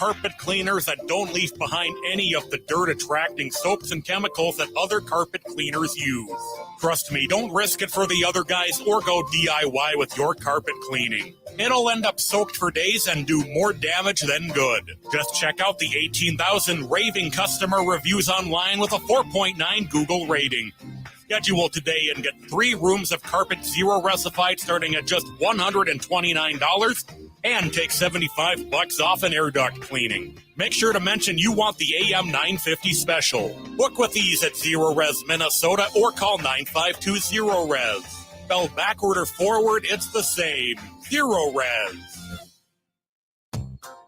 carpet cleaners that don't leave behind any of the dirt-attracting soaps and chemicals that other carpet cleaners use. Trust me, don't risk it for the other guys or go DIY with your carpet cleaning. It'll end up soaked for days and do more damage than good. Just check out the 18,000 raving customer reviews online with a 4.9 Google rating. Schedule today and get 3 rooms of carpet zero resified starting at just $129 and take $75 off an air duct cleaning. Make sure to mention you want the AM 950 special. Book with ease at Zero Res Minnesota or call 9520 Res. Spell backward or forward, it's the same. Zero Res.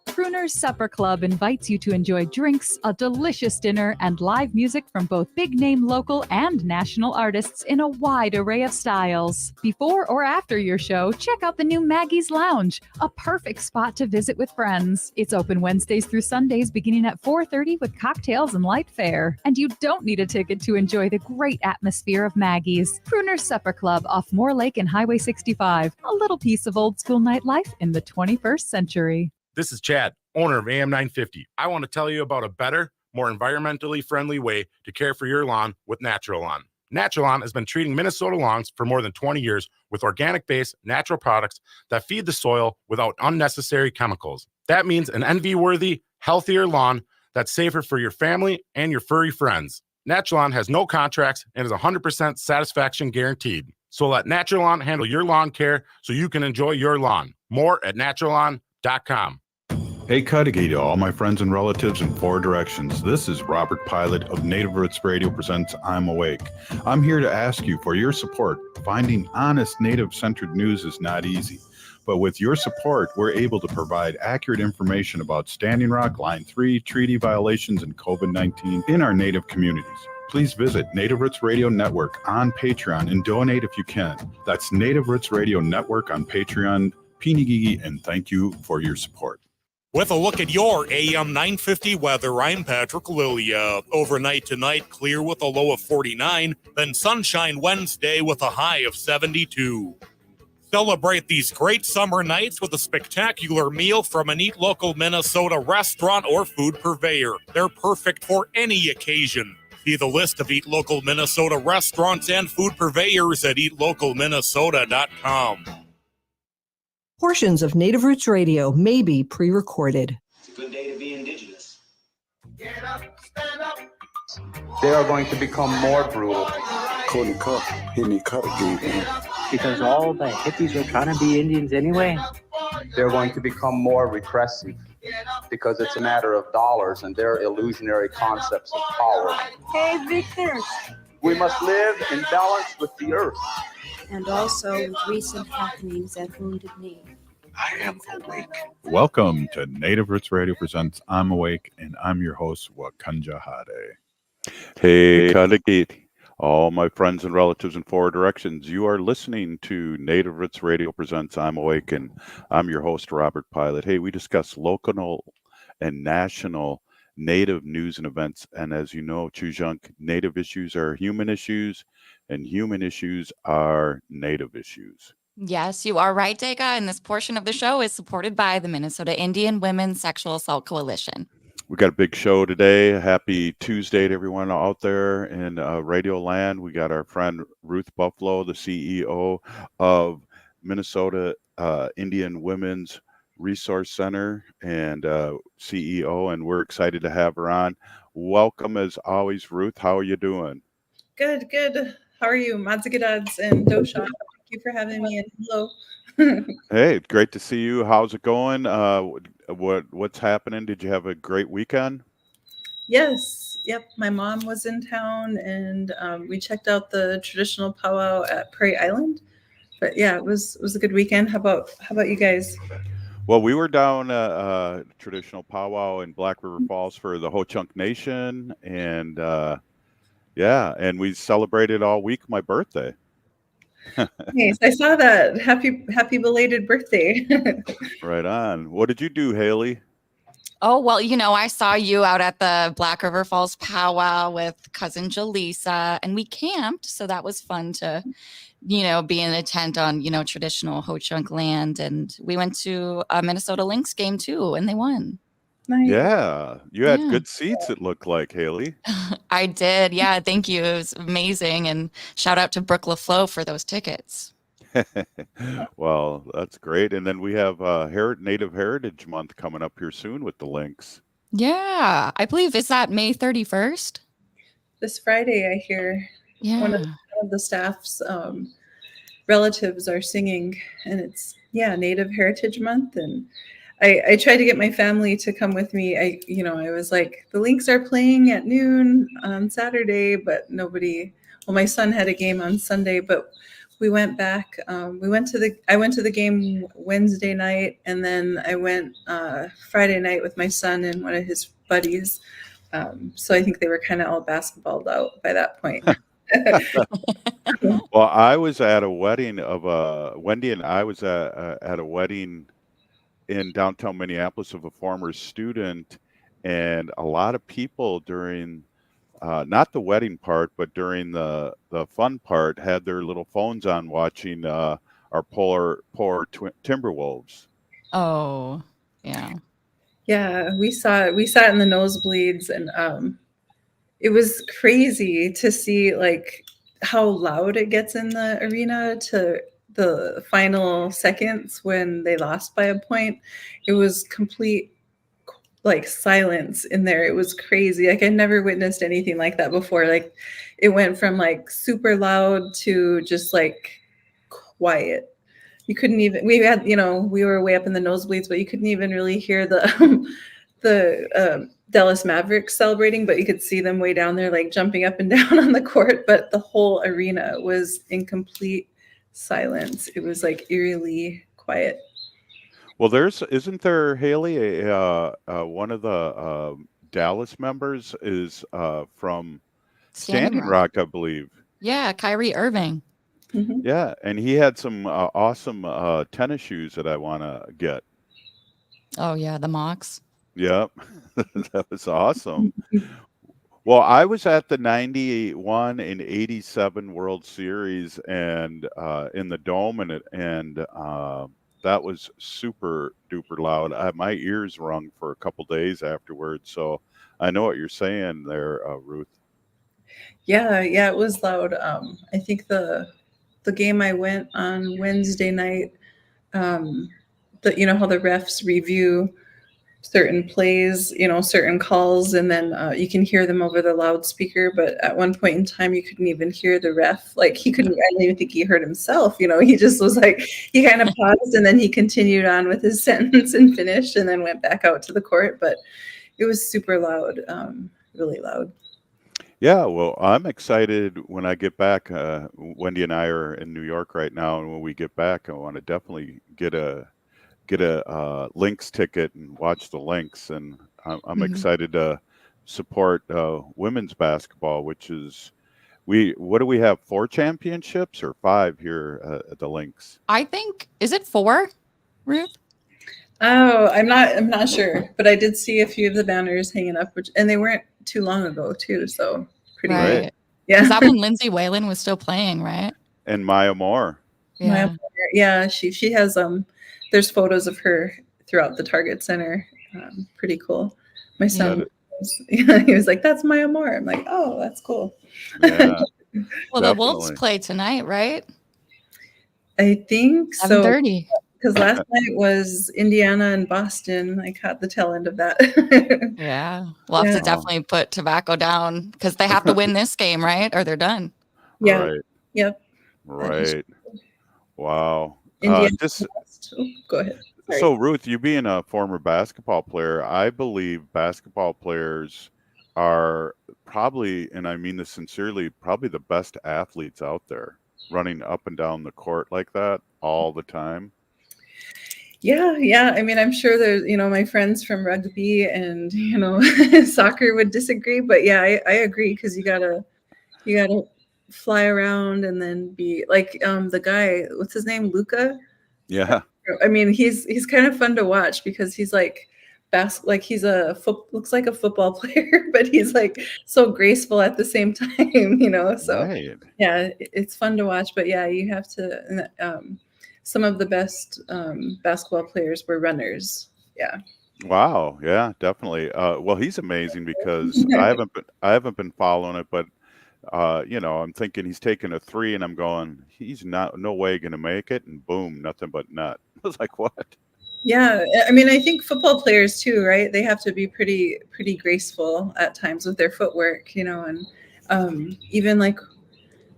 Crooner's Supper Club invites you to enjoy drinks, a delicious dinner, and live music from both big-name local and national artists in a wide array of styles. Before or after your show, check out the new Maggie's Lounge, a perfect spot to visit with friends. It's open Wednesdays through Sundays beginning at 4:30 with cocktails and light fare. And you don't need a ticket to enjoy the great atmosphere of Maggie's. Crooner's Supper Club off Moore Lake and Highway 65. A little piece of old-school nightlife in the 21st century. This is Chad, owner of AM 950. I want to tell you about a better, more environmentally friendly way to care for your lawn with Natural Lawn. Natural Lawn has been treating Minnesota lawns for more than 20 years with organic-based natural products that feed the soil without unnecessary chemicals. That means an envy-worthy, healthier lawn that's safer for your family and your furry friends. Natural Lawn has no contracts and is 100% satisfaction guaranteed. So let Natural Lawn handle your lawn care so you can enjoy your lawn. More at naturallawn.com. Hey, Cudahy to all my friends and relatives in 4 directions. This is Robert Pilot of Native Roots Radio presents I'm Awake. I'm here to ask you for your support. Finding honest Native-centered news is not easy, but with your support, we're able to provide accurate information about Standing Rock, Line 3, treaty violations, and COVID-19 in our Native communities. Please visit Native Roots Radio Network on Patreon and donate if you can. That's Native Roots Radio Network on Patreon. Pinigigi, and thank you for your support. With a look at your AM 950 weather, I'm Patrick Lilia. Overnight tonight, clear with a low of 49, then sunshine Wednesday with a high of 72. Celebrate these great summer nights with a spectacular meal from an Eat Local Minnesota restaurant or food purveyor. They're perfect for any occasion. See the list of Eat Local Minnesota restaurants and food purveyors at eatlocalminnesota.com. Portions of Native Roots Radio may be pre-recorded. It's a good day to be indigenous. Get up, stand up. They are going to become more brutal. Because all the hippies are trying to be Indians anyway. They're going to become more repressive because it's a matter of dollars and their illusionary concepts of power. Hey, Victor. We must live in balance with the earth. And also with recent happenings at Wounded Knee. I am awake. Welcome to Native Roots Radio presents I'm Awake, and I'm your host, Wakanja Hade. Hey, Kadagit, all my friends and relatives in 4 directions. You are listening to Native Roots Radio presents I'm Awake, and I'm your host, Robert Pilot. Hey, we discuss local and national Native news and events. And as you know, Chujunk, Native issues are human issues, and human issues are Native issues. Yes, you are right, Dega. And this portion of the show is supported by the Minnesota Indian Women's Sexual Assault Coalition. We got a big show today. Happy Tuesday to everyone out there in Radio Land. We got our friend Ruth Buffalo, the CEO of Minnesota Indian Women's Resource Center and CEO, and we're excited to have her on. Welcome as always, Ruth. How are you doing? Good. How are you? Madzigads and Dosha. Thank you for having me, and hello. Hey, great to see you. How's it going? What's happening? Did you have a great weekend? Yes. Yep. My mom was in town, and we checked out the traditional powwow at Prairie Island. But yeah, it was a good weekend. How about you guys? Well, we were down traditional powwow in Black River Falls for the Ho-Chunk Nation, and and we celebrated all week my birthday. Nice. I saw that. Happy belated birthday. Right on. What did you do, Haley? Oh, well, I saw you out at the Black River Falls powwow with cousin Jaleesa, and we camped. So that was fun to, be in a tent on, traditional Ho-Chunk land. And we went to a Minnesota Lynx game too, and they won. Nice. Yeah, you had Yeah. good seats, it looked like, Haley. I did. Yeah, thank you. It was amazing. And shout out to Brooke LaFleur for those tickets. Well, that's great. And then we have Native Heritage Month coming up here soon with the links. Yeah, I believe, is that May 31st? This Friday, I hear Yeah. one of the staff's relatives are singing, and it's Native Heritage Month, and I tried to get my family to come with me. I was like, the Lynx are playing at noon on Saturday, but nobody. Well, my son had a game on Sunday, but we went back. I went to the game Wednesday night, and then I went Friday night with my son and one of his buddies. So I think they were kind of all basketballed out by that point. Well, I was at a wedding of Wendy and I was at a wedding in downtown Minneapolis of a former student, and a lot of people during not the wedding part, but during the fun part, had their little phones on watching our polar Timberwolves. Oh, yeah. Yeah, we sat in the nosebleeds, and it was crazy to see like how loud it gets in the arena to the final seconds when they lost by a point. It was complete like silence in there. It was crazy. Like I never witnessed anything like that before. Like it went from like super loud to just like quiet. You couldn't even, we were way up in the nosebleeds, but you couldn't even really hear the Dallas Mavericks celebrating, but you could see them way down there, like jumping up and down on the court. But the whole arena was in complete silence. It was like eerily quiet. Well, isn't there, Haley, one of the Dallas members is from Standing Rock, I believe. Yeah, Kyrie Irving. Mm-hmm. Yeah, and he had some awesome tennis shoes that I want to get. Oh, yeah, the Mocs. Yep, that was awesome. Well, I was at the 91 and 87 World Series and in the Dome, and that was super duper loud. My ears rung for a couple days afterwards. So I know what you're saying there, Ruth. Yeah, it was loud. I think the game I went on Wednesday night, how the refs review certain plays, certain calls, and then you can hear them over the loudspeaker. But at one point in time, you couldn't even hear the ref. Like he couldn't. I don't even think he heard himself. He just was like, he kind of paused and then he continued on with his sentence and finished, and then went back out to the court. But it was super loud, really loud. Yeah, well, I'm excited when I get back. Wendy and I are in New York right now, and when we get back, I want to definitely get a Lynx ticket and watch the Lynx. And I'm excited to support women's basketball, which is what do we have? 4 championships or 5 here at the Lynx? I think, is it 4, Ruth? Oh, I'm not sure, but I did see a few of the banners hanging up, and they weren't too long ago too. So pretty right. Yeah. Is that when Lindsay Whalen was still playing, right? And Maya Moore. Yeah. Maya Moore, yeah, she has there's photos of her throughout the Target Center. Pretty cool. My son he was like, "That's Maya Moore." I'm like, "Oh, that's cool." Yeah. Well, the Wolves play tonight, right? I think so. 7:30. Because last night was Indiana and Boston. I caught the tail end of that. Yeah. We'll have to definitely put tobacco down because they have to win this game, right? Or they're done. Yeah. Right. Yep. Right. Wow. Go ahead. Sorry. So, Ruth, you being a former basketball player, I believe basketball players are probably, and I mean this sincerely, probably the best athletes out there, running up and down the court like that all the time. Yeah. I mean, I'm sure there's, my friends from rugby and, soccer would disagree, but yeah, I agree because you gotta fly around and then be like the guy, what's his name, Luca? Yeah. I mean, he's kind of fun to watch because he's like he's looks like a football player, but he's like so graceful at the same time, So right. Yeah, it's fun to watch. But yeah, you have to. Some of the best basketball players were runners. Yeah. Wow, yeah, definitely. Well, he's amazing because I haven't been following it, but I'm thinking he's taking a three, and I'm going, he's not no way going to make it, and boom, nothing but net. I was like, what? Yeah, I mean, I think football players too, right? They have to be pretty graceful at times with their footwork, and even like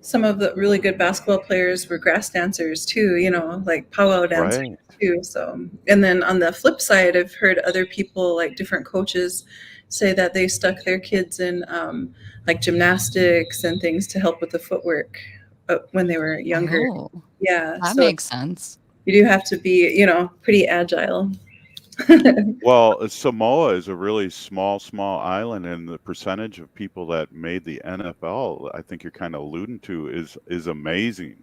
some of the really good basketball players were grass dancers too, like powwow dancers Right. too. So, and then on the flip side, I've heard other people, like different coaches, say that they stuck their kids in like gymnastics and things to help with the footwork when they were younger. Oh, Yeah, that so makes sense. you do have to be, pretty agile. Well, Samoa is a really small island, and the percentage of people that made the NFL, I think you're kind of alluding to, is amazing.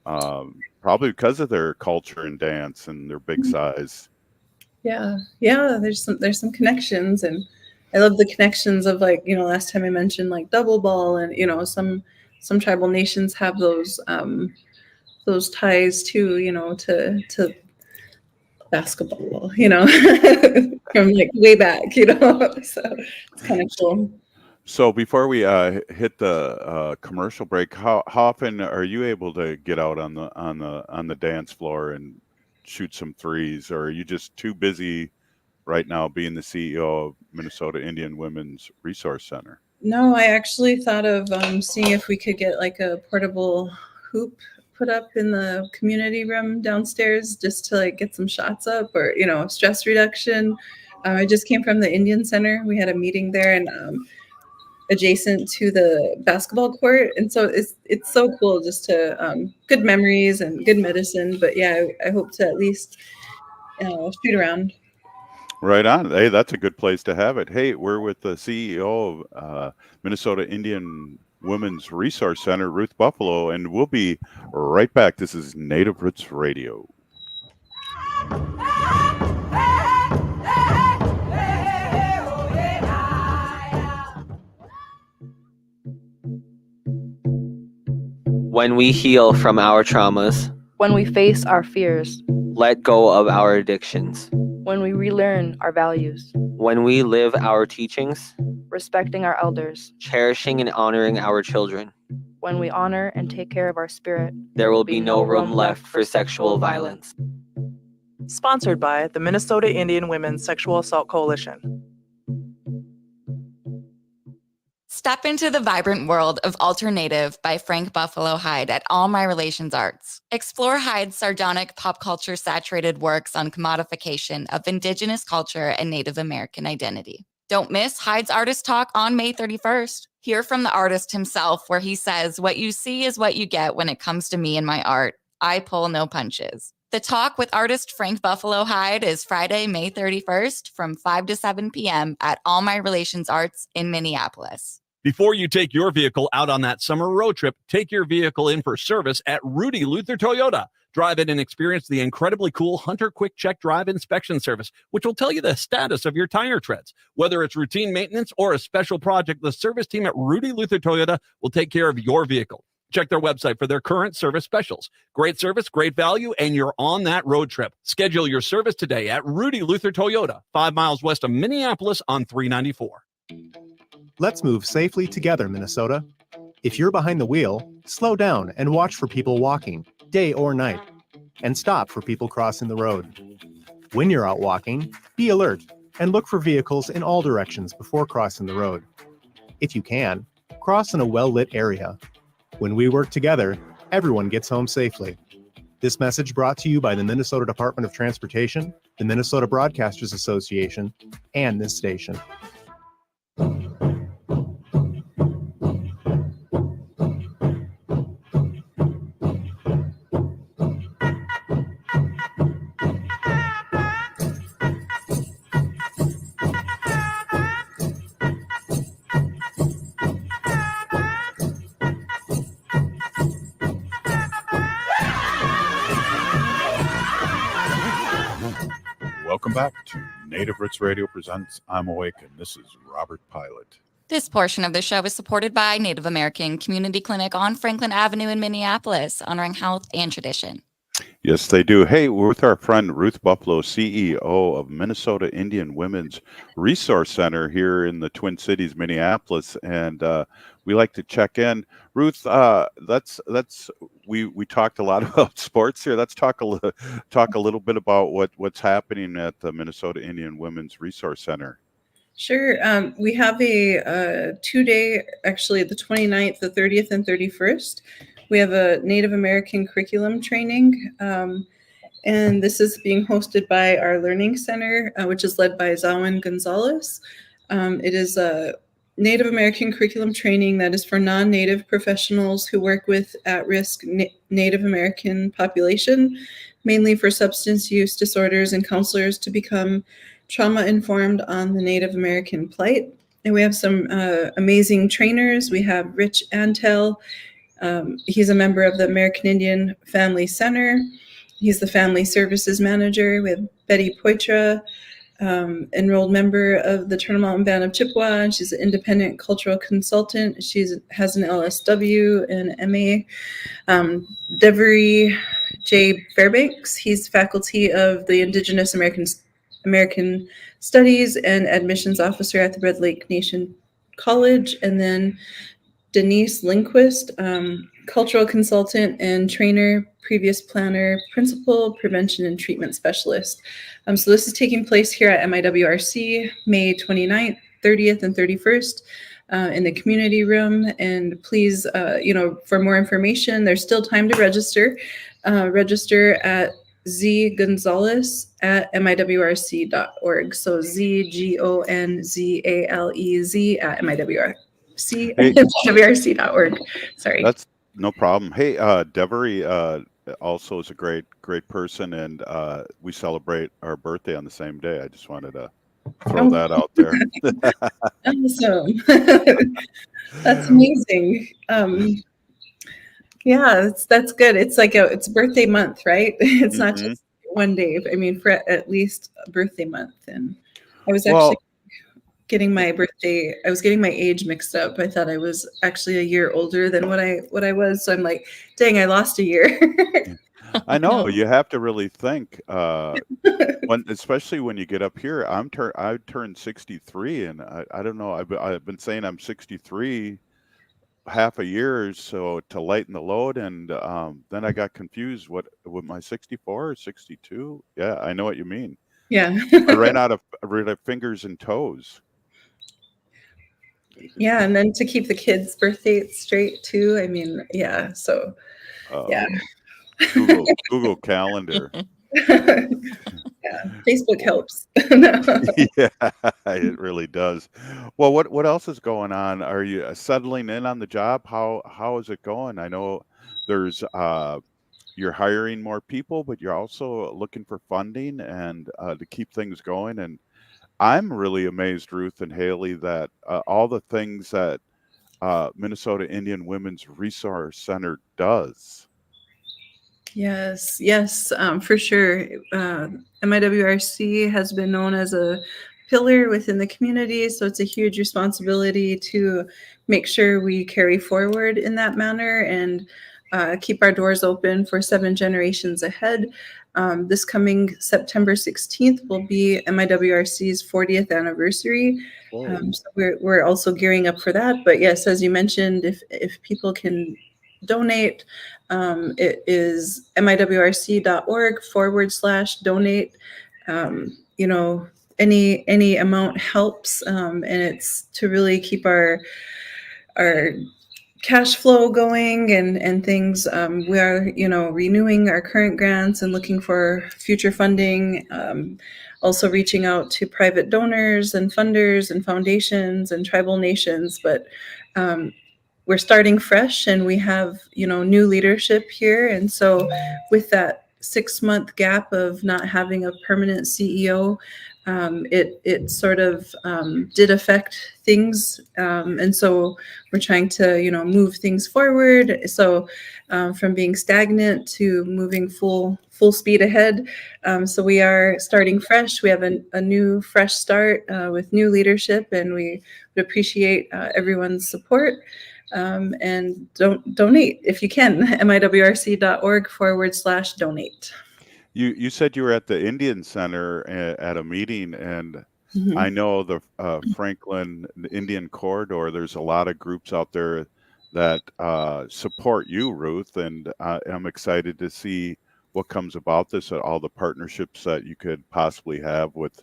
Probably because of their culture and dance and their big size. Yeah, there's some connections, and I love the connections of, like, last time I mentioned like double ball, and some tribal nations have those ties too, to basketball, from like way back, so it's kind of cool. So before we hit the commercial break, how often are you able to get out on the dance floor and shoot some threes, or are you just too busy right now being the CEO of Minnesota Indian Women's Resource Center? No, I actually thought of seeing if we could get like a portable hoop put up in the community room downstairs, just to like get some shots up, or stress reduction. I just came from the Indian Center. We had a meeting there, and adjacent to the basketball court, and so it's so cool, just to good memories and good medicine. But yeah, I hope to at least shoot around. Right on. Hey, that's a good place to have it. Hey, we're with the CEO of Minnesota Indian Women's Resource Center, Ruth Buffalo, and we'll be right back. This is Native Roots Radio. When we heal from our traumas, when we face our fears, let go of our addictions, when we relearn our values, when we live our teachings, respecting our elders, cherishing and honoring our children, when we honor and take care of our spirit, there will be no room left for sexual violence. Sponsored by the Minnesota Indian Women's Sexual Assault Coalition. Step into the vibrant world of Alternative by Frank Buffalo Hyde at All My Relations Arts. Explore Hyde's sardonic pop culture saturated works on commodification of Indigenous culture and Native American identity. Don't miss Hyde's Artist Talk on May 31st. Hear from the artist himself, where he says, "What you see is what you get when it comes to me and my art. I pull no punches." The Talk with artist Frank Buffalo Hyde is Friday, May 31st from 5 to 7 p.m. at All My Relations Arts in Minneapolis. Before you take your vehicle out on that summer road trip, take your vehicle in for service at Rudy Luther Toyota. Drive in and experience the incredibly cool Hunter Quick Check Drive inspection service, which will tell you the status of your tire treads. Whether it's routine maintenance or a special project, the service team at Rudy Luther Toyota will take care of your vehicle. Check their website for their current service specials. Great service, great value, and you're on that road trip. Schedule your service today at Rudy Luther Toyota, 5 miles west of Minneapolis on 394. Let's move safely together, Minnesota. If you're behind the wheel, slow down and watch for people walking, day or night, and stop for people crossing the road. When you're out walking, be alert and look for vehicles in all directions before crossing the road. If you can, cross in a well-lit area. When we work together, everyone gets home safely. This message brought to you by the Minnesota Department of Transportation, the Minnesota Broadcasters Association, and this station. Welcome back to Native Roots Radio presents I'm Awake, and this is Robert Pilot. This portion of the show is supported by Native American Community Clinic on Franklin Avenue in Minneapolis, honoring health and tradition. Yes, they do. Hey, we're with our friend Ruth Buffalo, CEO of Minnesota Indian Women's Resource Center here in the Twin Cities, Minneapolis, and we like to check in. Ruth, we talked a lot about sports here. Let's talk a little bit about what's happening at the Minnesota Indian Women's Resource Center. Sure. We have a 2-day, actually the 29th, the 30th, and 31st. We have a Native American curriculum training, and this is being hosted by our Learning Center, which is led by Zawin Gonzalez. It is a Native American curriculum training that is for non-Native professionals who work with at-risk Native American population, mainly for substance use disorders, and counselors to become trauma-informed on the Native American plight. And we have some amazing trainers. We have Rich Antel. He's a member of the American Indian Family Center. He's the Family Services Manager. We have Betty Poitra, enrolled member of the Turtle Mountain Band of Chippewa, and she's an independent cultural consultant. She has an LSW and MA. Devery J. Fairbanks, he's faculty of the Indigenous American Studies and Admissions Officer at the Red Lake Nation College. And then Denise Lindquist, cultural consultant and trainer, previous planner, principal, prevention and treatment specialist. So this is taking place here at MIWRC, May 29th, 30th, and 31st in the community room. And please, for more information, there's still time to register. Register at zgonzalez@miwrc.org. So ZGONZALEZ at miwrc.org. Sorry. That's no problem. Hey, Devery also is a great person, and we celebrate our birthday on the same day. I just wanted to throw that out there. Awesome. That's amazing. Yeah, that's good. It's like it's birthday month, right? It's not just one day. I mean, for at least a birthday month. And I was actually getting my age mixed up. I thought I was actually a year older than what I was. So I'm like, dang, I lost a year. I know. You have to really think, especially when you get up here. I turned 63, and I don't know. I've been saying I'm 63 half a year, so to lighten the load, and then I got confused. What my 64 or 62? Yeah, I know what you mean. Yeah. I ran out of fingers and toes. Yeah, and then to keep the kids' birthday straight too. I mean, yeah. So, yeah. Google Calendar. Yeah, Facebook helps. Yeah, it really does. Well, what else is going on? Are you settling in on the job? How is it going? I know there's you're hiring more people, but you're also looking for funding and to keep things going. And I'm really amazed, Ruth and Haley, that all the things that Minnesota Indian Women's Resource Center does. Yes, for sure. MIWRC has been known as a pillar within the community, so it's a huge responsibility to make sure we carry forward in that manner and keep our doors open for 7 generations ahead. This coming September 16th will be MIWRC's 40th anniversary. So we're also gearing up for that. But yes, as you mentioned, if people can donate, it is miwrc.org/donate. Any amount helps, and it's to really keep our cash flow going and things. We are, renewing our current grants and looking for future funding. Also reaching out to private donors and funders and foundations and tribal nations, but we're starting fresh, and we have, new leadership here. And so with that 6-month gap of not having a permanent CEO, it sort of did affect things. And so we're trying to, move things forward. So from being stagnant to moving full speed ahead. So we are starting fresh. We have a new fresh start with new leadership, and we would appreciate everyone's support. And donate if you can. miwrc.org/donate. You said you were at the Indian Center at a meeting, and Mhm. I know the Franklin Indian Corridor. There's a lot of groups out there that support you, Ruth, and I'm excited to see what comes about this, all the partnerships that you could possibly have with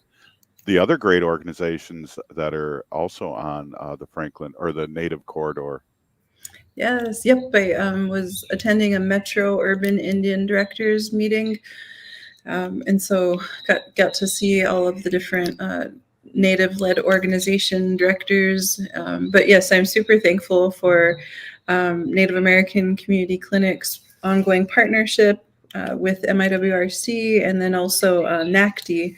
the other great organizations that are also on the Franklin or the Native Corridor. Yes, yep. I was attending a Metro Urban Indian Directors meeting, and so got to see all of the different Native-led organization directors. But yes, I'm super thankful for Native American Community Clinic's ongoing partnership with MIWRC, and then also NACD.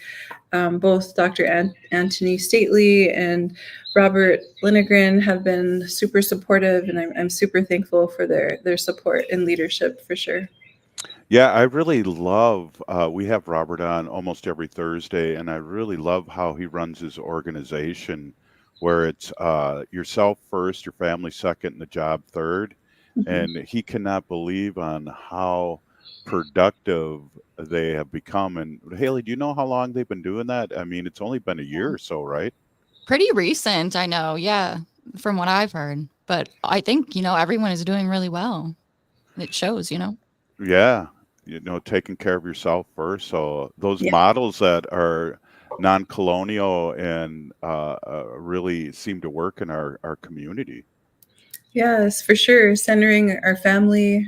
Both Dr. Anthony Stately and Robert Lindgren have been super supportive, and I'm super thankful for their support and leadership for sure. Yeah, I really love, we have Robert on almost every Thursday, and I really love how he runs his organization, where it's yourself first, your family second, and the job third. And he cannot believe on how productive they have become. And Haley, do you know how long they've been doing that? I mean, it's only been a year or so, right? Pretty recent, I know. Yeah, from what I've heard. But I think, everyone is doing really well. It shows, Yeah, taking care of yourself first. So those Yeah. models that are non-colonial and really seem to work in our community. Yes, for sure. Centering our family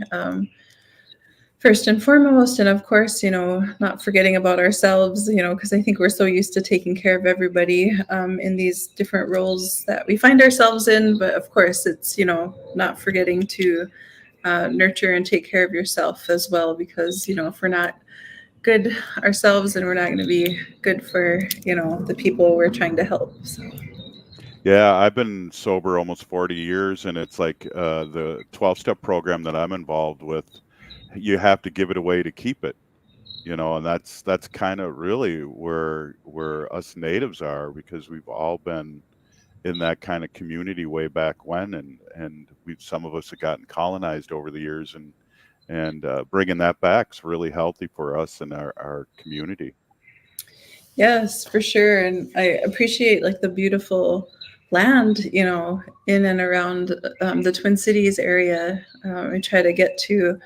first and foremost, and of course, not forgetting about ourselves, because I think we're so used to taking care of everybody in these different roles that we find ourselves in. But of course, it's, not forgetting to nurture and take care of yourself as well, because, if we're not good ourselves, then we're not going to be good for, the people we're trying to help. So. Yeah, I've been sober almost 40 years, and it's like the 12-step program that I'm involved with, you have to give it away to keep it, and that's kind of really where us natives are, because we've all been in that kind of community way back when, and some of us have gotten colonized over the years, and bringing that back is really healthy for us and our community. Yes, for sure. And I appreciate the beautiful land, in and around the Twin Cities area. I try to get to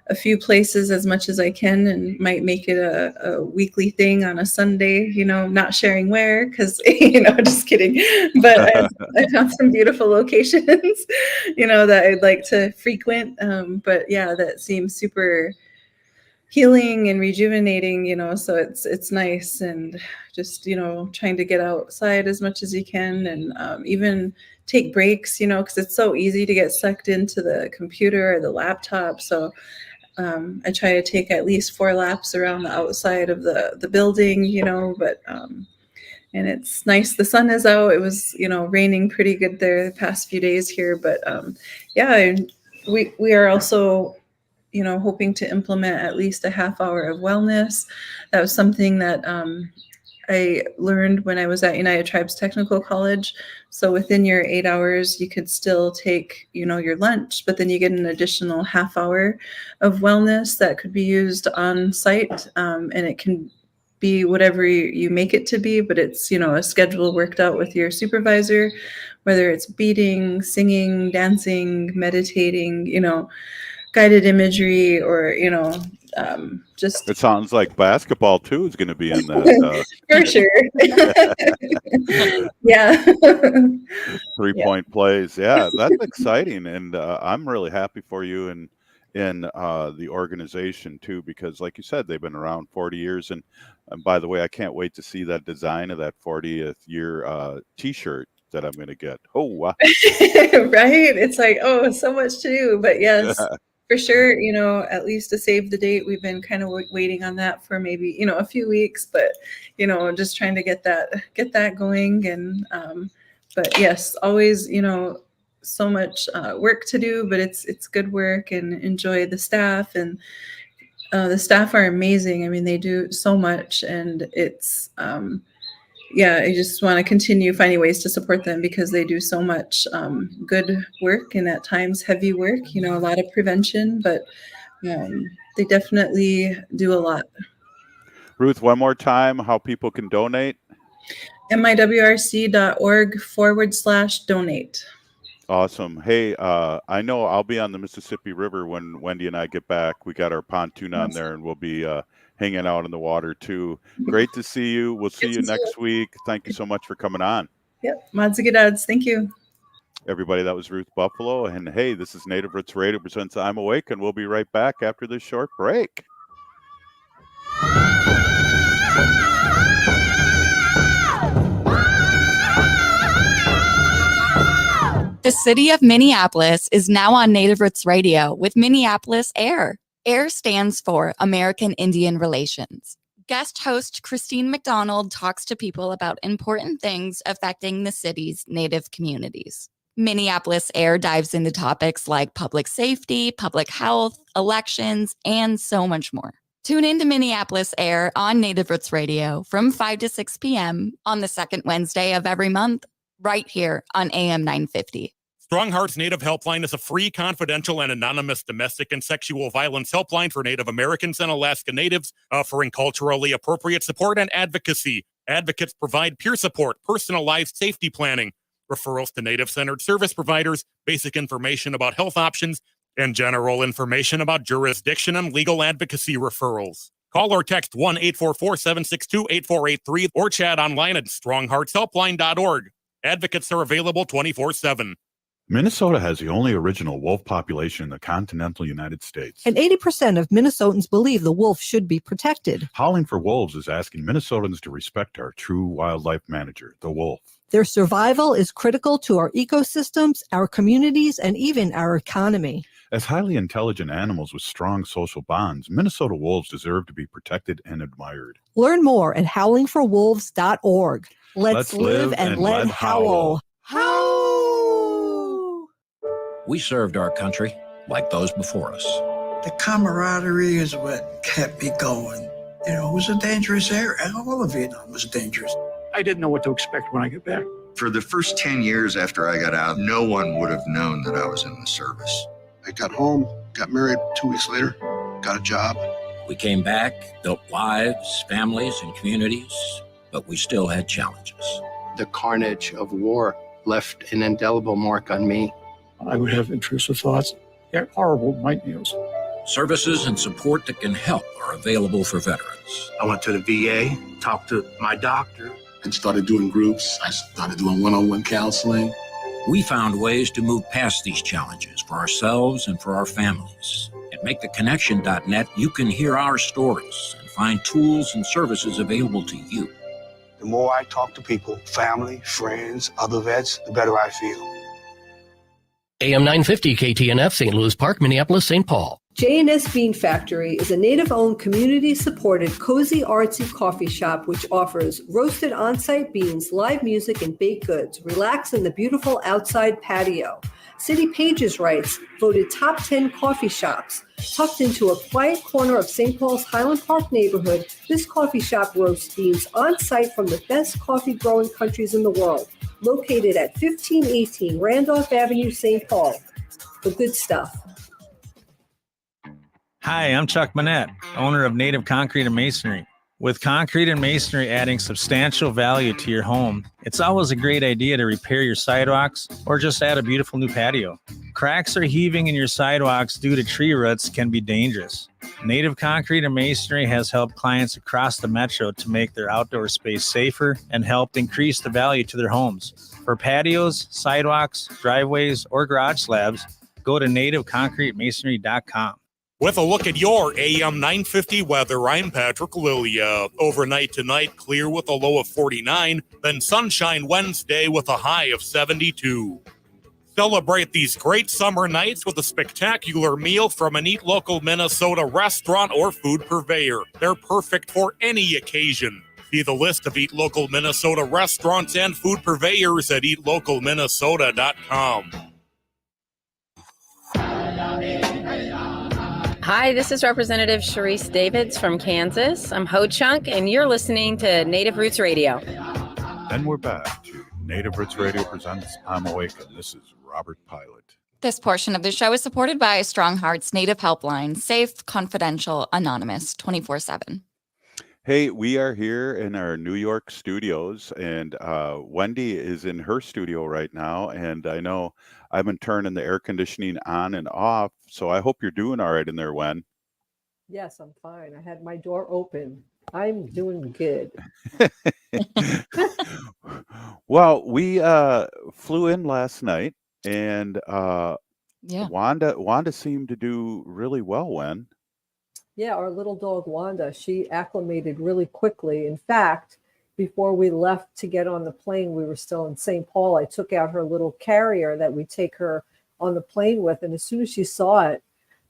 a few places as much as I can, and might make it a weekly thing on a Sunday, not sharing where, because, just kidding. But I found some beautiful locations, that I'd like to frequent. But yeah, that seems super healing and rejuvenating, so it's nice. And just, trying to get outside as much as you can, and even take breaks, because it's so easy to get sucked into the computer or the laptop. So I try to take at least 4 laps around the outside of the building, but and it's nice. The sun is out. It was, raining pretty good there the past few days here, but yeah, we are also, hoping to implement at least a half hour of wellness. That was something that I learned when I was at United Tribes Technical College. So within your 8 hours, you could still take, your lunch, but then you get an additional half hour of wellness that could be used on site. And it can be whatever you make it to be, but it's, a schedule worked out with your supervisor, whether it's beading, singing, dancing, meditating, guided imagery, or just It sounds like basketball too is going to be in that. For sure. Yeah. 3-point plays. Yeah, that's exciting, and I'm really happy for you and the organization too, because like you said, they've been around 40 years. And by the way, I can't wait to see that design of that 40th year T-shirt that I'm going to get. Oh, wow. Right? It's like, oh, so much to do. But yes, for sure, at least to save the date, we've been kind of waiting on that for maybe, a few weeks, but, just trying to get that going. And, but yes, always, so much work to do, but it's good work, and enjoy the staff. And the staff are amazing. I mean, they do so much, and it's, yeah, I just want to continue finding ways to support them because they do so much good work and at times heavy work, a lot of prevention, but they definitely do a lot. Ruth, one more time, how people can donate? miwrc.org/donate. Awesome. Hey, I know I'll be on the Mississippi River when Wendy and I get back. We got our pontoon on there, and we'll be hanging out in the water too. Great to see you. We'll see you next week. Thank you so much for coming on. Yep. Mods and Gadads. Thank you. Everybody, that was Ruth Buffalo. And hey, this is Native Roots Radio presents I'm Awake, and we'll be right back after this short break. The city of Minneapolis is now on Native Roots Radio with Minneapolis AIR. AIR stands for American Indian Relations. Guest host Christine McDonald talks to people about important things affecting the city's Native communities. Minneapolis AIR dives into topics like public safety, public health, elections, and so much more. Tune in to Minneapolis AIR on Native Roots Radio from 5 to 6 p.m. on the second Wednesday of every month, right here on AM 950. Strong Hearts Native Helpline is a free, confidential, and anonymous domestic and sexual violence helpline for Native Americans and Alaska Natives, offering culturally appropriate support and advocacy. Advocates provide peer support, personalized safety planning, referrals to Native-centered service providers, basic information about health options, and general information about jurisdiction and legal advocacy referrals. Call or text 1-844-762-8483 or chat online at strongheartshelpline.org. Advocates are available 24/7. Minnesota has the only original wolf population in the continental United States. And 80% of Minnesotans believe the wolf should be protected. Howling for Wolves is asking Minnesotans to respect our true wildlife manager, the wolf. Their survival is critical to our ecosystems, our communities, and even our economy. As highly intelligent animals with strong social bonds, Minnesota wolves deserve to be protected and admired. Learn more at howlingforwolves.org. Let's live and let howl. Howl! We served our country like those before us. The camaraderie is what kept me going. It was a dangerous area. All of Vietnam was dangerous. I didn't know what to expect when I got back. For the first 10 years after I got out, no one would have known that I was in the service. I got home, got married 2 weeks later, got a job. We came back, built lives, families, and communities, but we still had challenges. The carnage of war left an indelible mark on me. I would have intrusive thoughts. They're horrible nightmares. Services and support that can help are available for veterans. I went to the VA, talked to my doctor. And started doing groups. I started doing one-on-one counseling. We found ways to move past these challenges for ourselves and for our families. At MakeTheConnection.net, you can hear our stories and find tools and services available to you. The more I talk to people, family, friends, other vets, the better I feel. AM 950 KTNF, St. Louis Park, Minneapolis, St. Paul. J&S Bean Factory is a Native-owned, community-supported, cozy, artsy coffee shop which offers roasted on-site beans, live music, and baked goods. Relax in the beautiful outside patio. City Pages writes, voted top 10 coffee shops. Tucked into a quiet corner of St. Paul's Highland Park neighborhood, this coffee shop roasts beans on-site from the best coffee-growing countries in the world. Located at 1518 Randolph Avenue, St. Paul. The good stuff. Hi, I'm Chuck Manette, owner of Native Concrete and Masonry. With concrete and masonry adding substantial value to your home, it's always a great idea to repair your sidewalks or just add a beautiful new patio. Cracks or heaving in your sidewalks due to tree roots can be dangerous. Native Concrete and Masonry has helped clients across the metro to make their outdoor space safer and helped increase the value to their homes. For patios, sidewalks, driveways, or garage slabs, go to nativeconcretemasonry.com. With a look at your AM 950 weather, I'm Patrick Lilia. Overnight tonight, clear with a low of 49, then sunshine Wednesday with a high of 72. Celebrate these great summer nights with a spectacular meal from an Eat Local Minnesota restaurant or food purveyor. They're perfect for any occasion. See the list of Eat Local Minnesota restaurants and food purveyors at eatlocalminnesota.com. Hi, this is Representative Sharice Davids from Kansas. I'm Ho Chunk, and you're listening to Native Roots Radio. And we're back to Native Roots Radio presents I'm Awake, and this is Robert Pilot. This portion of the show is supported by Strong Hearts Native Helpline, safe, confidential, anonymous, 24/7. Hey, we are here in our New York studios, and Wendy is in her studio right now. And I know I've been turning the air conditioning on and off, so I hope you're doing all right in there, Wen. Yes, I'm fine. I had my door open. I'm doing good. Well, we flew in last night, and Yeah. Wanda seemed to do really well, Wen. Yeah, our little dog Wanda, she acclimated really quickly. In fact, before we left to get on the plane, we were still in St. Paul. I took out her little carrier that we take her on the plane with. And as soon as she saw it,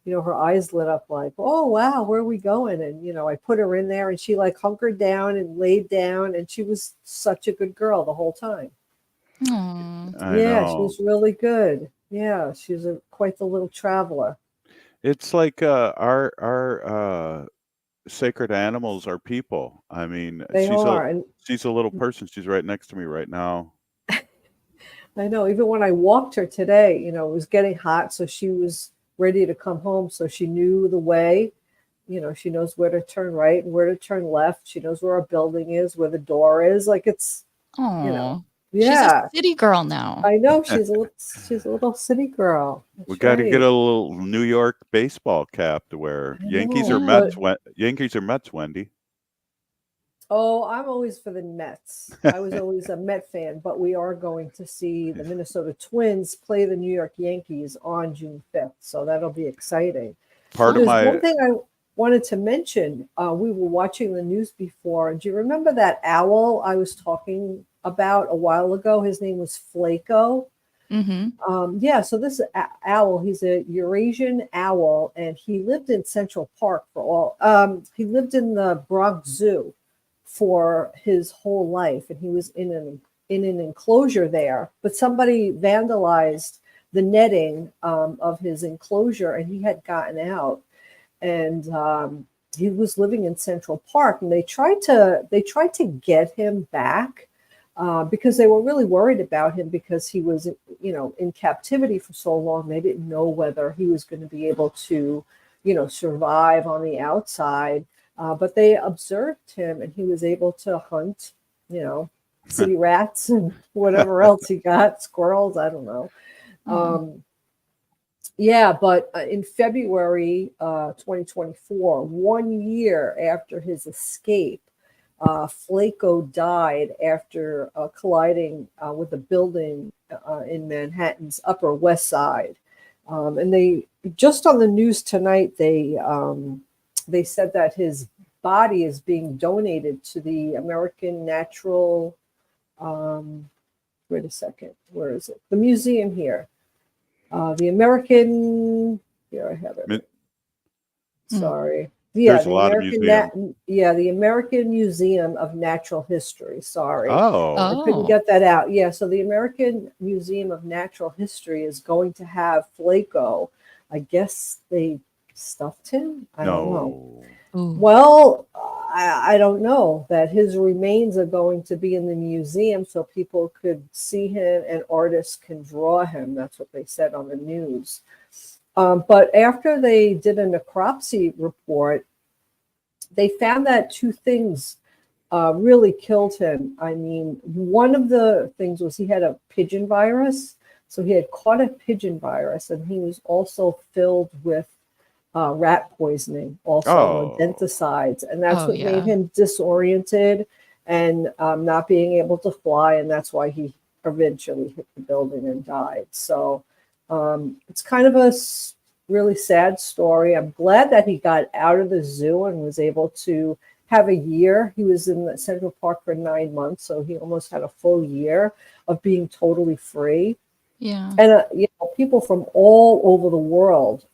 her eyes lit up like, oh, wow, where are we going? And, I put her in there and she like hunkered down and laid down. And she was such a good girl the whole time. I Yeah, she know. was really good. Yeah, she's quite the little traveler. It's like our sacred animals are people. I mean, They are. And she's a little person. She's right next to me right now. I know. Even when I walked her today, it was getting hot, so she was ready to come home. So she knew the way. She knows where to turn right and where to turn left. She knows where our building is, where the door is. Like it's, Oh, yeah. she's a city girl now. I know she's a little city girl. We got to get a little New York baseball cap to wear. Yankees or Mets? Yankees or Mets, Wendy? Oh, I'm always for the Mets. I was always a Met fan, but we are going to see the Minnesota Twins play the New York Yankees on June 5th. So that'll be exciting. There's one thing I wanted to mention. We were watching the news before. Do you remember that owl I was talking about a while ago? His name was Flaco. Mm-hmm. Yeah, so this owl, he's a Eurasian owl, and he lived in Central Park he lived in the Bronx Zoo for his whole life, and he was in an enclosure there, but somebody vandalized the netting of his enclosure, and he had gotten out, and he was living in Central Park, and they tried to get him back because they were really worried about him because he was in captivity for so long. They didn't know whether he was going to be able to survive on the outside. But they observed him, and he was able to hunt, city rats and whatever else he got, squirrels, I don't know. Yeah, but in February 2024, 1 year after his escape, Flaco died after colliding with a building in Manhattan's Upper West Side. And they just on the news tonight, they said that his body is being donated to the American Natural, wait a second, where is it? The museum here. The American, here I have it. Sorry. Yeah, There's a lot of museums. The American Museum of Natural History. Sorry. Oh. I couldn't get that out. Yeah, so the American Museum of Natural History is going to have Flaco. I guess they stuffed him? I don't know. Well, I don't know that his remains are going to be in the museum so people could see him and artists can draw him. That's what they said on the news. But after they did a necropsy report, they found that two things really killed him. I mean, one of the things was he had a pigeon virus. So he had caught a pigeon virus, and he was also filled with rat poisoning, also rodenticides. And that's what made him disoriented and not being able to fly. And that's why he eventually hit the building and died. So it's kind of a really sad story. I'm glad that he got out of the zoo and was able to have a year. He was in the Central Park for 9 months, so he almost had a full year of being totally free. Yeah. And people from all over the world,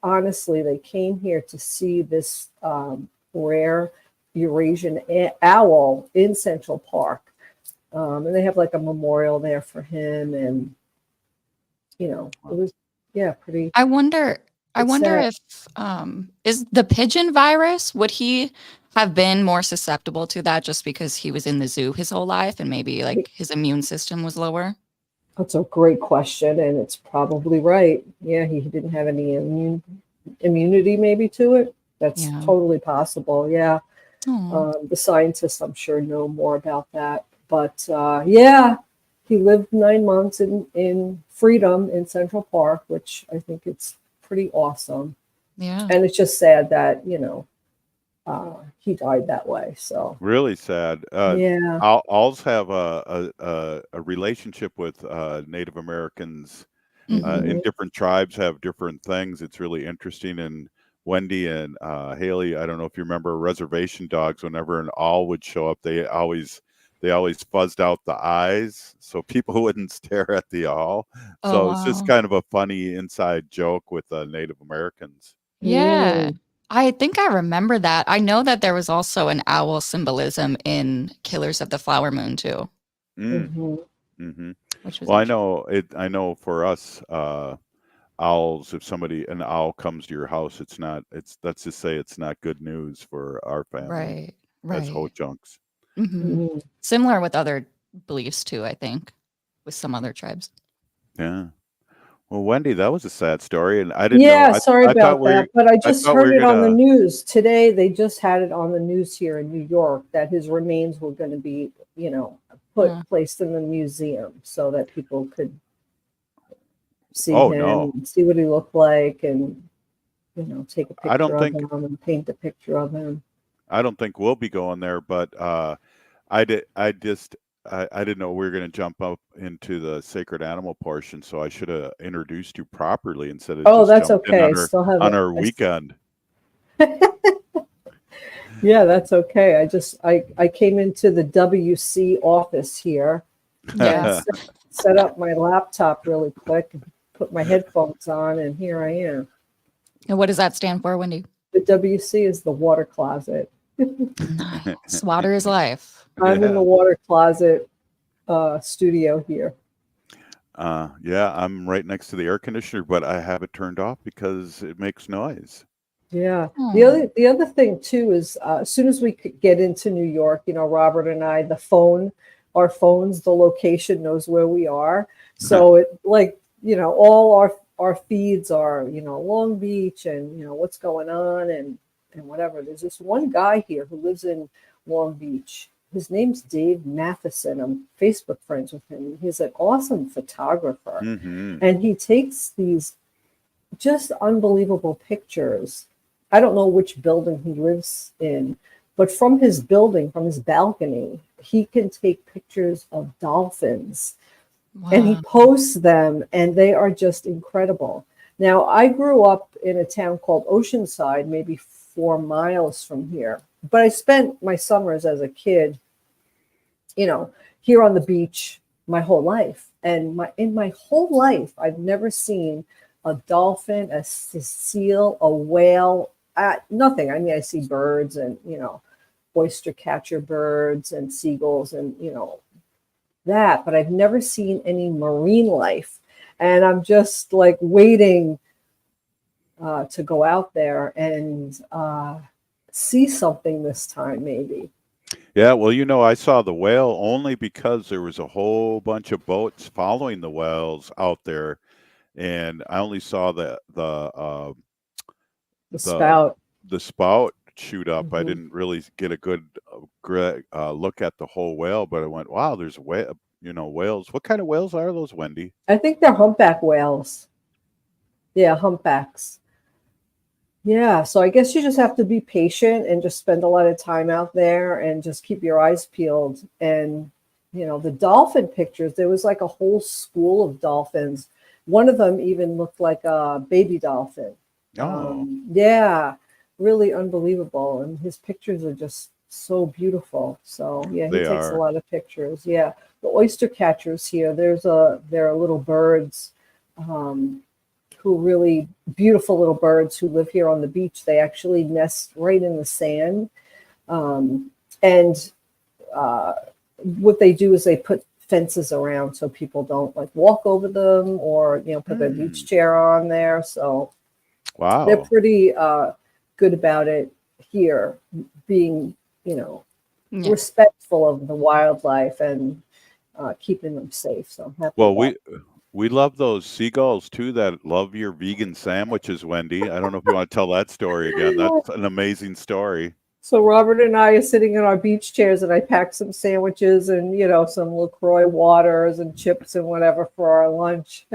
honestly, they came here to see this rare Eurasian owl in Central Park. And they have like a memorial there for him, and it was pretty. I wonder sad. if is the pigeon virus, would he have been more susceptible to that just because he was in the zoo his whole life and maybe like his immune system was lower? That's a great question, and it's probably right. Yeah, he didn't have any immunity maybe to it. That's totally possible. Yeah. The scientists, I'm sure, know more about that. But yeah, he lived 9 months in freedom in Central Park, which I think it's pretty awesome. Yeah. And it's just sad that, he died that way. So Really sad. yeah. I'll have a relationship with Native Americans in different tribes have different things. It's really interesting. And Wendy and Haley, I don't know if you remember reservation dogs. Whenever an owl would show up, they always fuzzed out the eyes so people wouldn't stare at the owl. So it's just kind of a funny inside joke with Native Americans. Yeah. I think I remember that. I know that there was also an owl symbolism in Killers of the Flower Moon too. Which was Well, I know for us, owls, if an owl comes to your house, let's just say it's not good news for our family. Right. As ho-chunks. Similar with other beliefs too, I think, with some other tribes. Yeah. Well, Wendy, that was a sad story, and I didn't know. Sorry about that, but I just heard it on the gonna. news today. They just had it on the news here in New York that his remains were going to be, placed in the museum so that people could see him, see what he looked like, and take a picture of him and paint a picture of him. I don't think we'll be going there, but I didn't know we were going to jump up into the sacred animal portion, so I should have introduced you properly instead of that's okay. On our weekend. Yeah, that's okay. I came into the WC office here. Yeah. Set up my laptop really quick, and put my headphones on, and here I am. And what does that stand for, Wendy? The WC is the water closet. Nice. Water is life. I'm in the water closet studio here. Yeah, I'm right next to the air conditioner, but I have it turned off because it makes noise. Yeah. The other thing too is as soon as we could get into New York, Robert and I, our phones, the location knows where we are. So it all our feeds are, Long Beach and, what's going on and whatever. There's this one guy here who lives in Long Beach. His name's Dave Matheson. I'm Facebook friends with him. He's an awesome photographer. And he takes these just unbelievable pictures. I don't know which building he lives in, but from his building, from his balcony, he can take pictures of dolphins. Wow. And he posts them, and they are just incredible. Now, I grew up in a town called Oceanside, maybe 4 miles from here. But I spent my summers as a kid, here on the beach my whole life. And in my whole life, I've never seen a dolphin, a seal, a whale, nothing. I mean, I see birds and, oyster catcher birds and seagulls and, that, but I've never seen any marine life. And I'm just like waiting to go out there and see something this time, maybe. Yeah, well, I saw the whale only because there was a whole bunch of boats following the whales out there, and I only saw the spout. The spout shoot up. I didn't really get a good look at the whole whale, but I went, wow, there's whales. What kind of whales are those, Wendy? I think they're humpback whales. Yeah, humpbacks. Yeah, so I guess you just have to be patient and just spend a lot of time out there and just keep your eyes peeled. And, the dolphin pictures, there was like a whole school of dolphins. One of them even looked like a baby dolphin. Yeah, really unbelievable. And his pictures are just so beautiful. So, yeah, he takes a lot of pictures. Yeah, the oyster catchers here, there are little birds who really beautiful little birds who live here on the beach. They actually nest right in the sand. And what they do is they put fences around so people don't like walk over them or, put their beach chair on there. So wow, they're pretty good about it here. being, respectful of the wildlife and keeping them safe. So I'm happy Well, about we love those seagulls too that love your vegan sandwiches, Wendy. I don't know if you want to tell that story again. That's an amazing story. So Robert and I are sitting in our beach chairs, and I packed some sandwiches and, some LaCroix waters and chips and whatever for our lunch.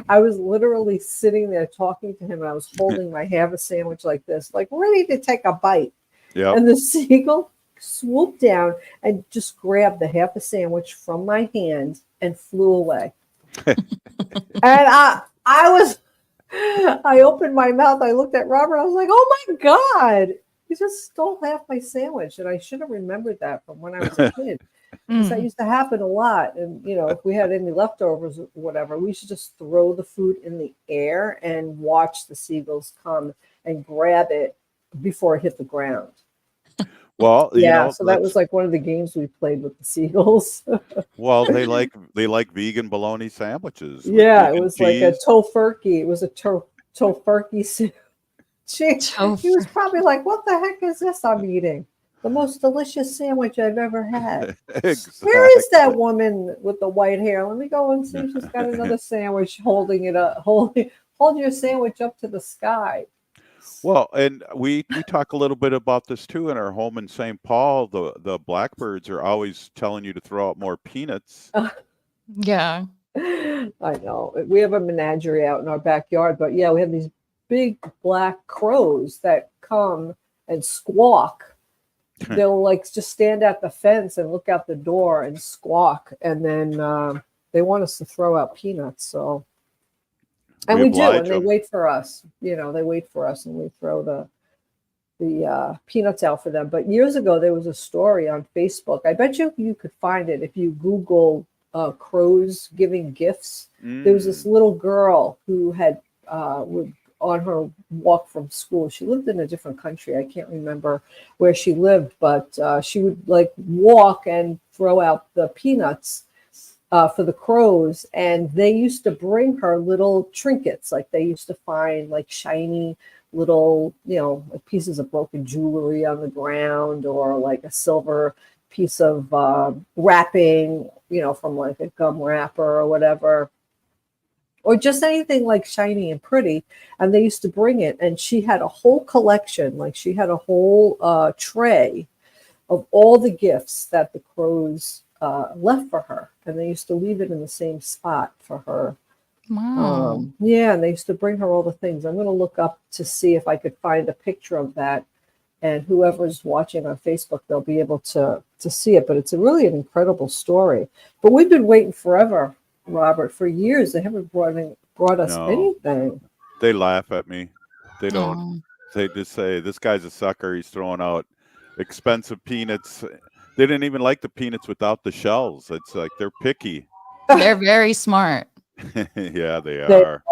I was literally sitting there talking to him, and I was holding my half a sandwich like this, like ready to take a bite. Yep. And the seagull swooped down and just grabbed the half a sandwich from my hand and flew away. And I opened my mouth. I looked at Robert. I was like, oh my God. He just stole half my sandwich, and I should have remembered that from when I was a kid. Because that used to happen a lot. And, if we had any leftovers or whatever, we should just throw the food in the air and watch the seagulls come and grab it before it hit the ground. Well, so that was like one of the games we played with the seagulls. Well, they like vegan bologna sandwiches. Yeah, it was like a tofurkey. It was a tofurkey sandwich. He was probably like, what the heck is this I'm eating? The most delicious sandwich I've ever had. Exactly. Where is that woman with the white hair? Let me go and see if she's got another sandwich holding it up. Hold your sandwich up to the sky. Well, and we talk a little bit about this too in our home in St. Paul. The blackbirds are always telling you to throw out more peanuts. Yeah. I know. We have a menagerie out in our backyard, but yeah, we have these big black crows that come and squawk. They'll like just stand at the fence and look out the door and squawk, and then they want us to throw out peanuts. So, and we do, and they wait for us. They wait for us, and we throw the peanuts out for them. But years ago, there was a story on Facebook. I bet you could find it if you Google crows giving gifts. There was this little girl who had on her walk from school. She lived in a different country. I can't remember where she lived, but she would like walk and throw out the peanuts for the crows. And they used to bring her little trinkets. Like they used to find like shiny little, like pieces of broken jewelry on the ground, or like a silver piece of wrapping, from like a gum wrapper or whatever. Or just anything like shiny and pretty. And they used to bring it. And she had a whole collection, like she had a whole tray of all the gifts that the crows left for her. And they used to leave it in the same spot for her. Wow. And they used to bring her all the things. I'm going to look up to see if I could find a picture of that. And whoever's watching on Facebook, they'll be able to see it. But it's really an incredible story. But we've been waiting forever, Robert, for years. They haven't brought us anything. They laugh at me. They don't. They just say, this guy's a sucker. He's throwing out expensive peanuts. They didn't even like the peanuts without the shells. It's like they're picky. They're very smart. Yeah, they are.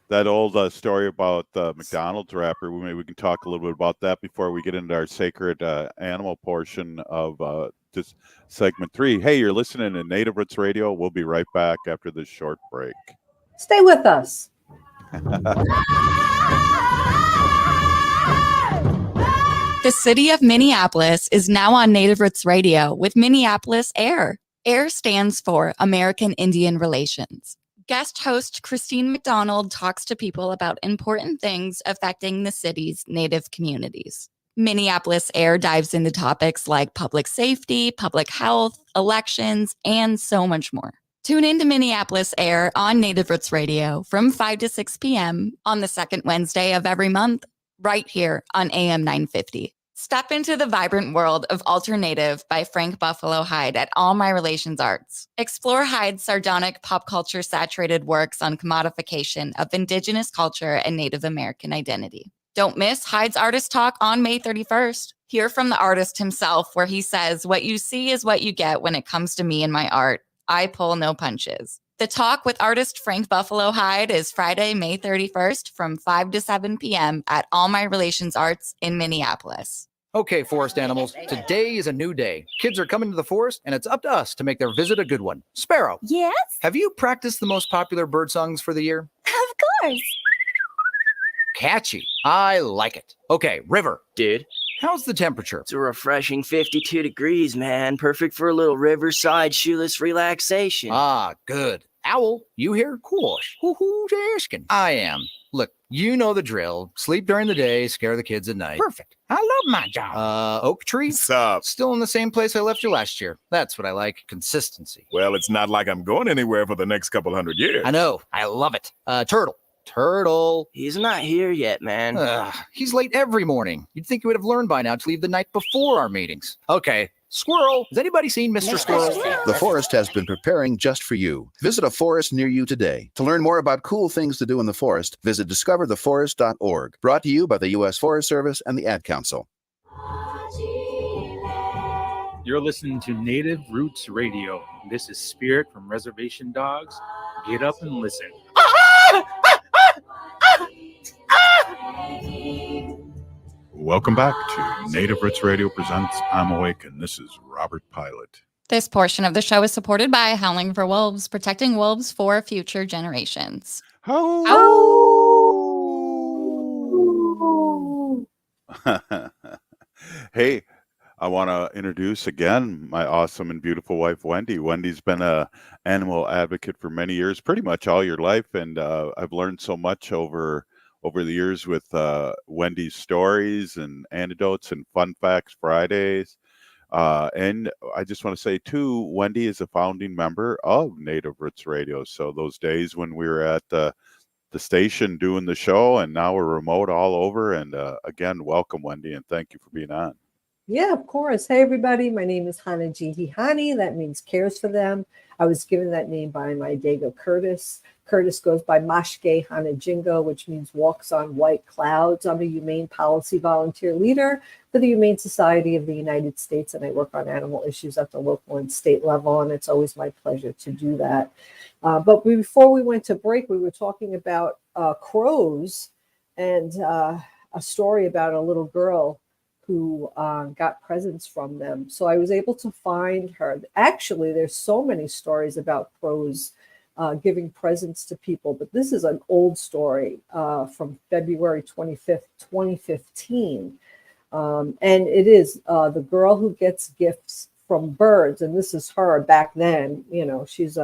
That old story about the McDonald's wrapper, maybe we can talk a little bit about that before we get into our sacred animal portion of this segment 3. Hey, you're listening to Native Roots Radio. We'll be right back after this short break. Stay with us. The city of Minneapolis is now on Native Roots Radio with Minneapolis AIR. AIR stands for American Indian Relations. Guest host Christine McDonald talks to people about important things affecting the city's Native communities. Minneapolis AIR dives into topics like public safety, public health, elections, and so much more. Tune in to Minneapolis AIR on Native Roots Radio from 5 to 6 p.m. on the second Wednesday of every month, right here on AM 950. Step into the vibrant world of Alternative by Frank Buffalo Hyde at All My Relations Arts. Explore Hyde's sardonic pop culture saturated works on commodification of Indigenous culture and Native American identity. Don't miss Hyde's Artist Talk on May 31st. Hear from the artist himself, where he says, "What you see is what you get when it comes to me and my art. I pull no punches." The talk with artist Frank Buffalo Hyde is Friday, May 31st from 5 to 7 p.m. at All My Relations Arts in Minneapolis. Okay, forest animals, today is a new day. Kids are coming to the forest, and it's up to us to make their visit a good one. Sparrow. Yes? Have you practiced the most popular bird songs for the year? Of course. Catchy. I like it. Okay, River. Dude. How's the temperature? It's a refreshing 52 degrees, man. Perfect for a little riverside shoeless relaxation. Ah, good. Owl, you here? Course. Who's asking? I am. Look, you know the drill. Sleep during the day, scare the kids at night. Perfect. I love my job. Oak Tree? Sup? Still in the same place I left you last year. That's what I like. Consistency. Well, it's not like I'm going anywhere for the next couple hundred years. I know. I love it. Turtle. He's not here yet, man. He's late every morning. You'd think you would have learned by now to leave the night before our meetings. Okay. Squirrel. Has anybody seen Mr. Squirrel? The forest has been preparing just for you. Visit a forest near you today. To learn more about cool things to do in the forest, visit discovertheforest.org. Brought to you by the U.S. Forest Service and the Ad Council. You're listening to Native Roots Radio. This is Spirit from Reservation Dogs. Get up and listen. Welcome back to Native Roots Radio presents I'm Awake, and this is Robert Pilot. This portion of the show is supported by Howling for Wolves, protecting wolves for future generations. Hey, I want to introduce again my awesome and beautiful wife, Wendy. Wendy's been a animal advocate for many years, pretty much all your life, and I've learned so much over the years with Wendy's stories and anecdotes and fun facts Fridays. And I just want to say too, Wendy is a founding member of Native Roots Radio. So those days when we were at the station doing the show, and now we're remote all over. And again, welcome, Wendy, and thank you for being on. Yeah, of course. Hey, everybody. My name is Hanajihihani. That means cares for them. I was given that name by my Dago Curtis. Curtis goes by Mashke Hanajingo, which means walks on white clouds. I'm a humane policy volunteer leader for the Humane Society of the United States, and I work on animal issues at the local and state level, and it's always my pleasure to do that. But before we went to break, we were talking about crows and a story about a little girl who got presents from them. So I was able to find her. Actually, there's so many stories about crows giving presents to people, but this is an old story from February 25th, 2015. And it is the girl who gets gifts from birds. And this is her back then. You know, she's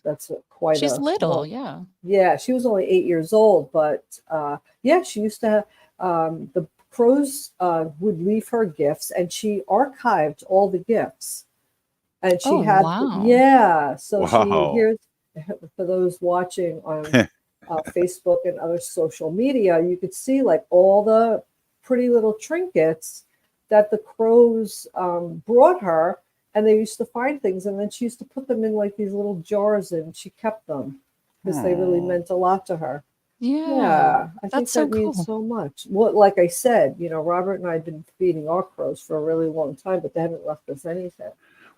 that's quite She's little, yeah. Yeah, she was only 8 years old, but yeah, she used to have, the crows would leave her gifts, and she archived all the gifts. And she had, yeah. So she, here's, for those watching on Facebook and other social media, you could see like all the pretty little trinkets that the crows brought her. And they used to find things, and then she used to put them in like these little jars, and she kept them because they really meant a lot to her. Yeah, I think that means so much. Well, like I said, you know, Robert and I have been feeding our crows for a really long time, but they haven't left us anything.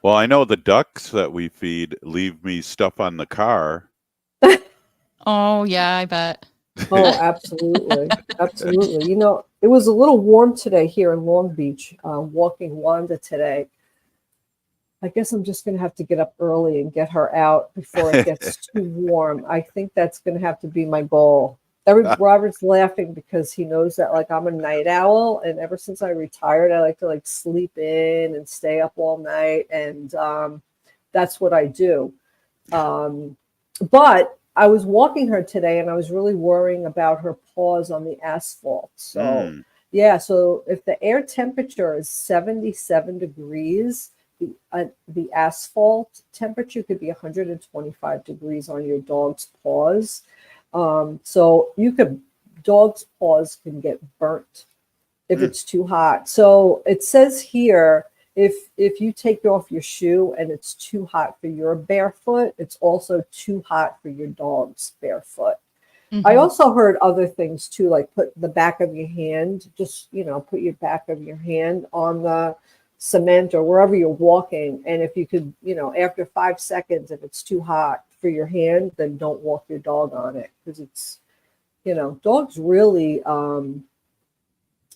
Well, I know the ducks that we feed leave me stuff on the car. Oh, yeah, I bet. Oh, absolutely. Absolutely. You know, it was a little warm today here in Long Beach, walking Wanda today. I guess I'm just going to have to get up early and get her out before it gets too warm. I think that's going to have to be my goal. Robert's laughing because he knows that like I'm a night owl, and ever since I retired, I like to like sleep in and stay up all night, and that's what I do. But I was walking her today, and I was really worrying about her paws on the asphalt. So yeah, so if the air temperature is 77 degrees, the asphalt temperature could be 125 degrees on your dog's paws. So dog's paws can get burnt if it's too hot. So it says here, if you take off your shoe and it's too hot for your barefoot, it's also too hot for your dog's barefoot. Mm-hmm. I also heard other things too, like put the back of your hand, just, you know, put your back of your hand on the cement or wherever you're walking. And if you could, you know, after 5 seconds, if it's too hot for your hand, then don't walk your dog on it, because it's, you know, dogs really,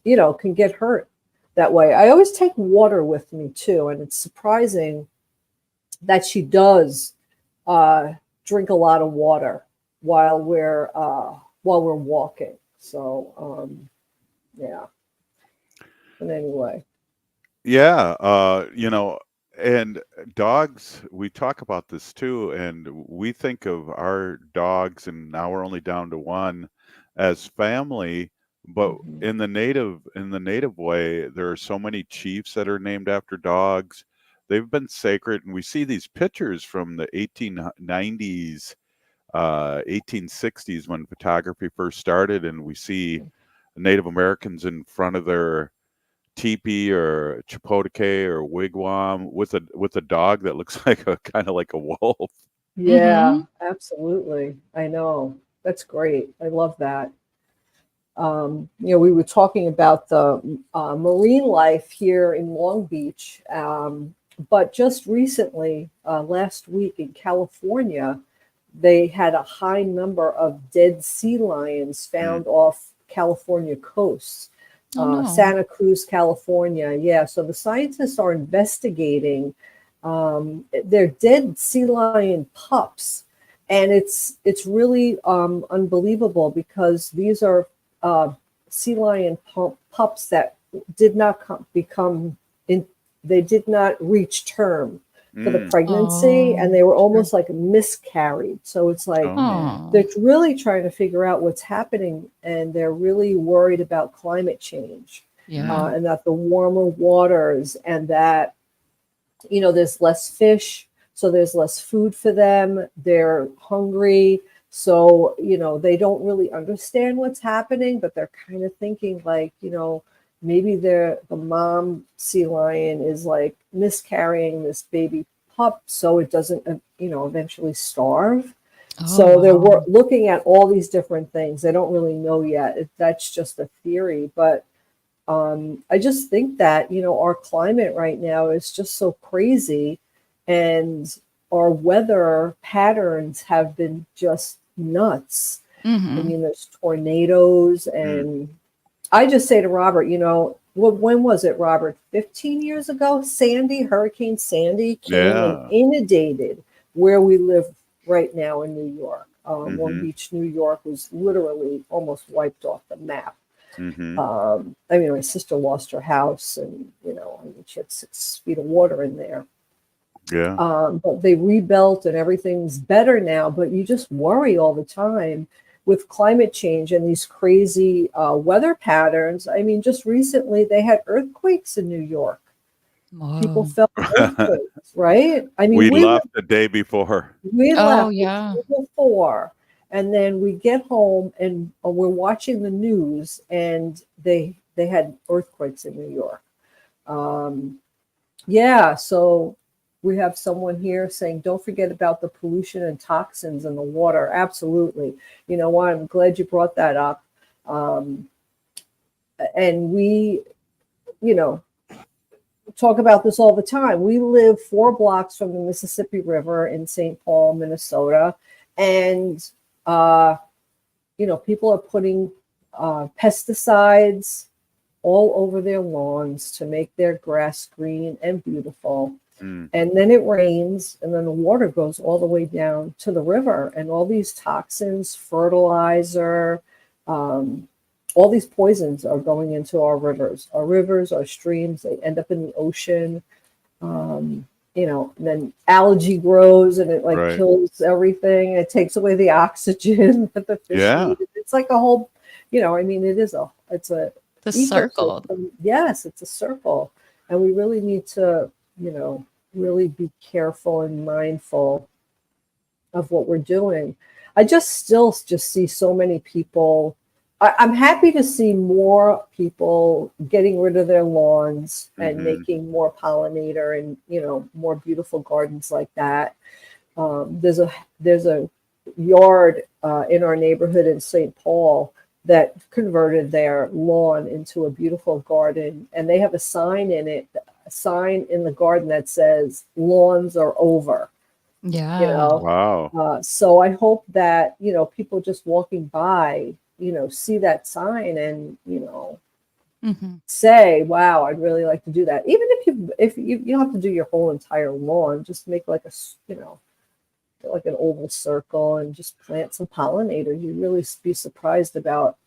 you know, can get hurt that way. I always take water with me too. And it's surprising that she does drink a lot of water while we're walking. So, yeah. in any way. Yeah, and dogs, we talk about this too, and we think of our dogs, and now we're only down to one as family, but in the native way, there are so many chiefs that are named after dogs. They've been sacred, and we see these pictures from the 1890s, 1860s when photography first started, and we see Native Americans in front of their teepee or chapotake or wigwam with a dog that looks like a kind of like a wolf. Yeah, absolutely. I know. That's great. I love that. We were talking about the marine life here in Long Beach, but just recently, last week in California, they had a high number of dead sea lions found off California coasts. Santa Cruz, California. Yeah, so the scientists are investigating. They're dead sea lion pups, and it's really unbelievable because these are sea lion pups that did not they did not reach term for the pregnancy, and they were almost like miscarried. So it's like they're really trying to figure out what's happening, and they're really worried about climate change, and that the warmer waters, and that there's less fish, so there's less food for them. They're hungry, so they don't really understand what's happening, but they're kind of thinking like maybe the mom sea lion is like miscarrying this baby pup so it doesn't, eventually starve. So they're looking at all these different things. They don't really know yet. That's just a theory. But I just think that, our climate right now is just so crazy, and our weather patterns have been just nuts. I mean, there's tornadoes, and I just say to Robert, when was it, Robert? 15 years ago, Hurricane Sandy came and inundated where we live right now in New York. Long Beach, New York was literally almost wiped off the map. My sister lost her house, and she had 6 feet of water in there. But they rebuilt, and everything's better now. But you just worry all the time with climate change and these crazy weather patterns. I mean, just recently they had earthquakes in New York. People felt earthquakes, right? I mean, we left the day before. We left the day before, and then we get home and we're watching the news, and they had earthquakes in New York. So we have someone here saying, don't forget about the pollution and toxins in the water. Absolutely. You know what? I'm glad you brought that up. And we, talk about this all the time. We live 4 blocks from the Mississippi River in St. Paul, Minnesota. And, people are putting pesticides all over their lawns to make their grass green and beautiful. And then it rains, and then the water goes all the way down to the river, and all these toxins, fertilizer, all these poisons are going into our rivers, our streams. They end up in the ocean. And then algae grows, and it kills everything. It takes away the oxygen that the fish need. It's like a whole, it's a circle. Yes, it's a circle, and we really need to, really be careful and mindful of what we're doing. I still see so many people. I'm happy to see more people getting rid of their lawns and making more pollinator and, more beautiful gardens like that. There's a yard in our neighborhood in St. Paul that converted their lawn into a beautiful garden, and they have a sign in the garden that says lawns are over. Wow. So I hope that people just walking by see that sign and say, wow, I'd really like to do that. Even if you don't have to do your whole entire lawn, just make like like an oval circle and just plant some pollinators. You'd really be surprised about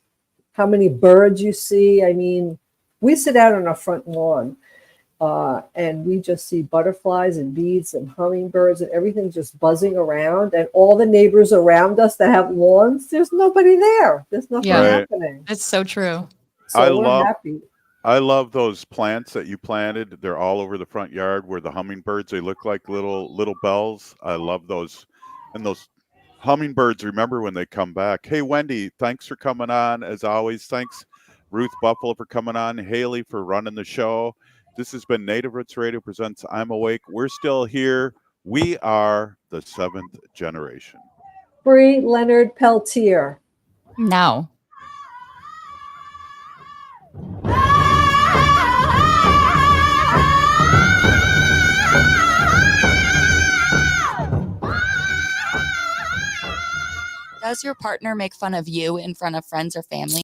how many birds you see. I mean, We sit out on our front lawn and we just see butterflies and bees and hummingbirds and everything just buzzing around. And all the neighbors around us that have lawns, there's nobody there. There's nothing happening. It's so true. So we're happy. I love those plants that you planted. They're all over the front yard where the hummingbirds, they look like little bells. I love those. And those hummingbirds, remember when they come back. Hey, Wendy, thanks for coming on. As always, thanks, Ruth Buffalo, for coming on. Haley for running the show. This has been Native Roots Radio presents I'm Awake. We're still here. We are the 7th generation. Free Leonard Peltier. Now. Does your partner make fun of you in front of friends or family?